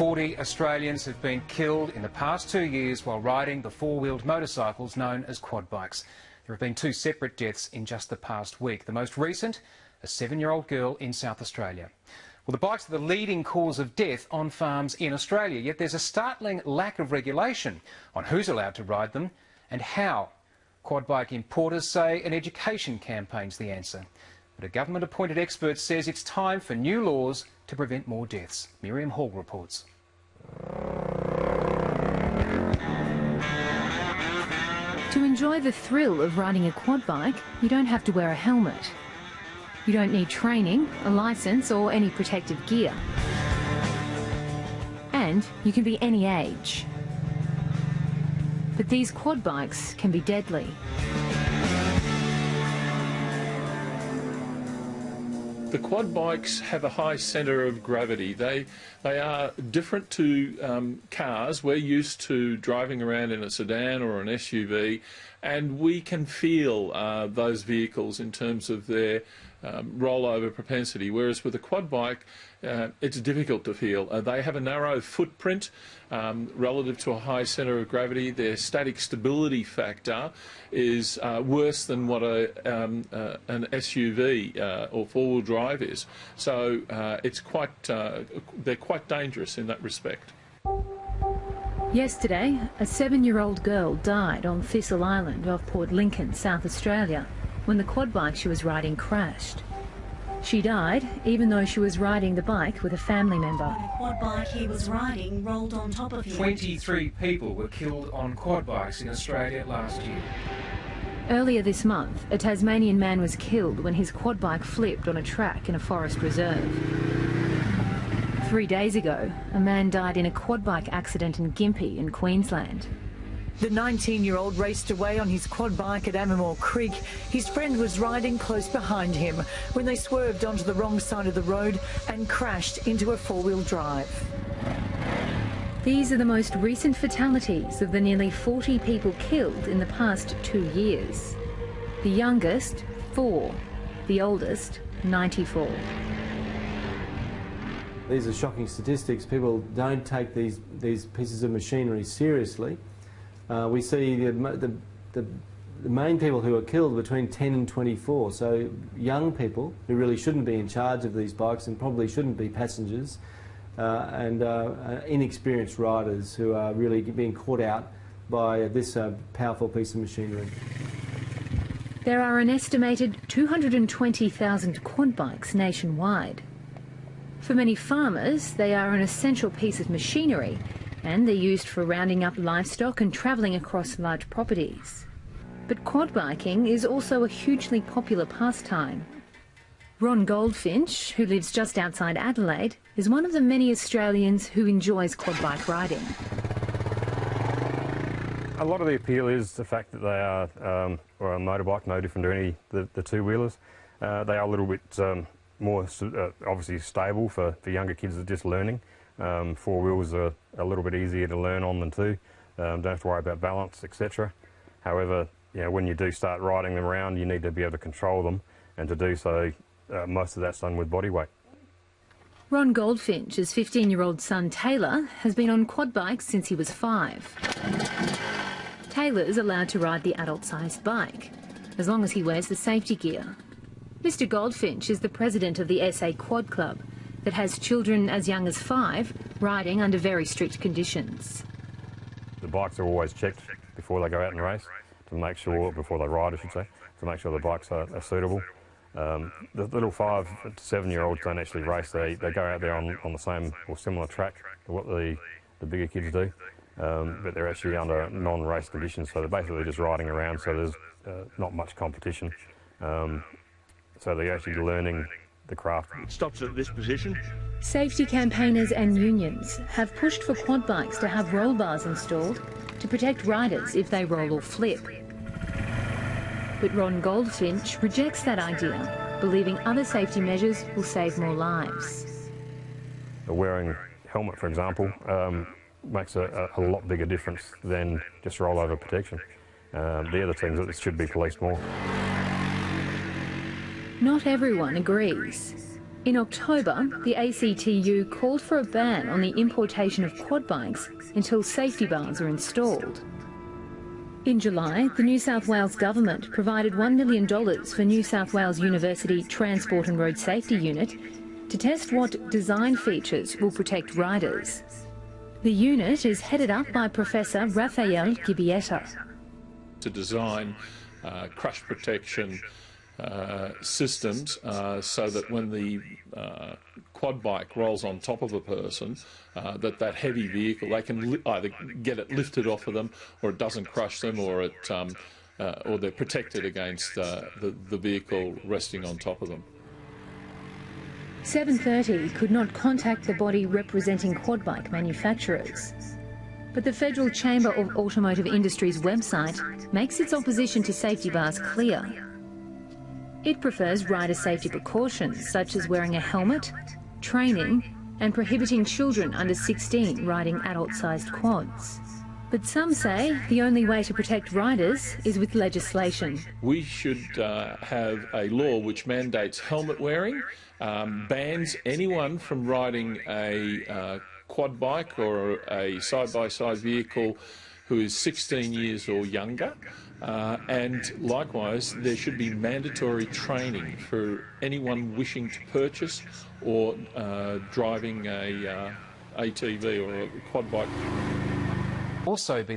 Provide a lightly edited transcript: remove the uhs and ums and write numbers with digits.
40 Australians have been killed in the past 2 years while riding the four-wheeled motorcycles known as quad bikes. There have been 2 separate deaths in just the past week. The most recent, a 7-year-old girl in South Australia. Well, the bikes are the leading cause of death on farms in Australia, yet there's a startling lack of regulation on who's allowed to ride them and how. Quad bike importers say an education campaign's the answer. But a government-appointed expert says it's time for new laws to prevent more deaths. Miriam Hall reports. To enjoy the thrill of riding a quad bike, you don't have to wear a helmet. You don't need training, a licence or any protective gear. And you can be any age. But these quad bikes can be deadly. The quad bikes have a high centre of gravity. They are different to cars. We're used to driving around in a sedan or an SUV, and we can feel those vehicles in terms of their rollover propensity, whereas with a quad bike it's difficult to feel. They have a narrow footprint relative to a high centre of gravity. Their static stability factor is worse than what an SUV or four-wheel drive is. So it's they're quite dangerous in that respect. Yesterday, a 7-year-old girl died on Thistle Island off Port Lincoln, South Australia, when the quad bike she was riding crashed. She died even though she was riding the bike with a family member. The quad bike he was riding rolled on top of him. 23 people were killed on quad bikes in Australia last year. Earlier this month, a Tasmanian man was killed when his quad bike flipped on a track in a forest reserve. 3 days ago, a man died in a quad bike accident in Gympie in Queensland. The 19-year-old raced away on his quad bike at Ammermoor Creek. His friend was riding close behind him when they swerved onto the wrong side of the road and crashed into a four-wheel drive. These are the most recent fatalities of the nearly 40 people killed in the past 2 years. The youngest, 4. The oldest, 94. These are shocking statistics. People don't take these pieces of machinery seriously. We see the main people who are killed between 10 and 24, so young people who really shouldn't be in charge of these bikes and probably shouldn't be passengers, and inexperienced riders who are really being caught out by this powerful piece of machinery. There are an estimated 220,000 quad bikes nationwide. For many farmers, they are an essential piece of machinery, and they're used for rounding up livestock and travelling across large properties. But quad biking is also a hugely popular pastime. Ron Goldfinch, who lives just outside Adelaide, is one of the many Australians who enjoys quad bike riding. A lot of the appeal is the fact that they are, or a motorbike, no different to any the two-wheelers. They are a little bit more obviously stable for younger kids that are just learning. Four wheels are a little bit easier to learn on than two. Don't have to worry about balance, etc. However, when you do start riding them around, you need to be able to control them, and to do so, most of that's done with body weight. Ron Goldfinch's 15-year-old son Taylor has been on quad bikes since he was 5. Taylor's allowed to ride the adult-sized bike, as long as he wears the safety gear. Mr Goldfinch is the president of the SA Quad Club, that has children as young as 5 riding under very strict conditions. The bikes are always checked before they go out and race, to make sure, before they ride I should say, to make sure the bikes are suitable. The little 5 to 7-year-olds don't actually race, they go out there on the same or similar track to what the bigger kids do, but they're actually under non-race conditions, so they're basically just riding around, so there's not much competition. So they're actually learning the craft. It stops at this position. Safety campaigners and unions have pushed for quad bikes to have roll bars installed to protect riders if they roll or flip. But Ron Goldfinch rejects that idea, believing other safety measures will save more lives. Wearing a helmet, for example, makes a lot bigger difference than just rollover protection. The other things that should be policed more. Not everyone agrees. In October, the ACTU called for a ban on the importation of quad bikes until safety bars are installed. In July, the New South Wales government provided $1 million for New South Wales University Transport and Road Safety Unit to test what design features will protect riders. The unit is headed up by Professor Rafael Gibieta. To design crash protection systems so that when the quad bike rolls on top of a person, that heavy vehicle, they can either get it lifted off of them, or it doesn't crush them, or they're protected against the vehicle resting on top of them. 730 could not contact the body representing quad bike manufacturers. But the Federal Chamber of Automotive Industry's website makes its opposition to safety bars clear. It prefers rider safety precautions such as wearing a helmet, training and prohibiting children under 16 riding adult-sized quads. But some say the only way to protect riders is with legislation. We should have a law which mandates helmet wearing, bans anyone from riding a quad bike or a side-by-side vehicle who is 16 years or younger, and likewise there should be mandatory training for anyone wishing to purchase or driving a ATV or a quad bike. Also be